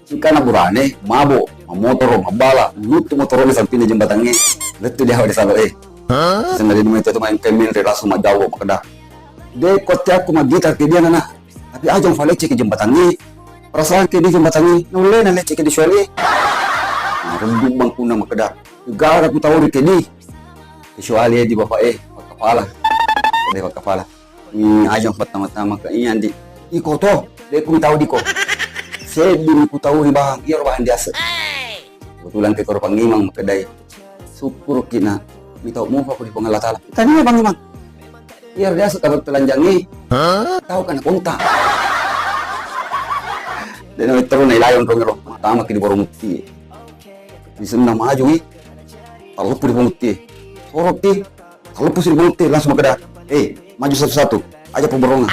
Ika na burane, mabo, mamotoro, mabala, luto motoro ni samping di jembatan ini. Letu dia di salo Sana din mo ito main kemin relaso madawo makada. De kote aku magita ke dia nana. Tapi ajong falece ke jembatan ini. Perasaan ke di jembatan ini, nule na lece ke di suali. Rundung bang kuna makada. Gara ku tahu ke di. Kecuali di bapak kepala. Di kepala. Ajong pertama-tama ke ini andi. Iko to, de ku tahu di ko. Saya dulu ku tahu di bang, iya bahan biasa. Kebetulan ke korban ngimang makadai. Syukur kina minta mau aku di pengalat Allah. Tanya bang ngimang. Iya biasa tahu telanjangi. Tahu kan kontak. Dan itu terus nailayon kau ngero. Tama kini baru mukti. Di sana maju ni. Kalau pun mukti. Sorok ti. Kalau pun mukti langsung makada. Maju satu-satu. Aja pemborongan.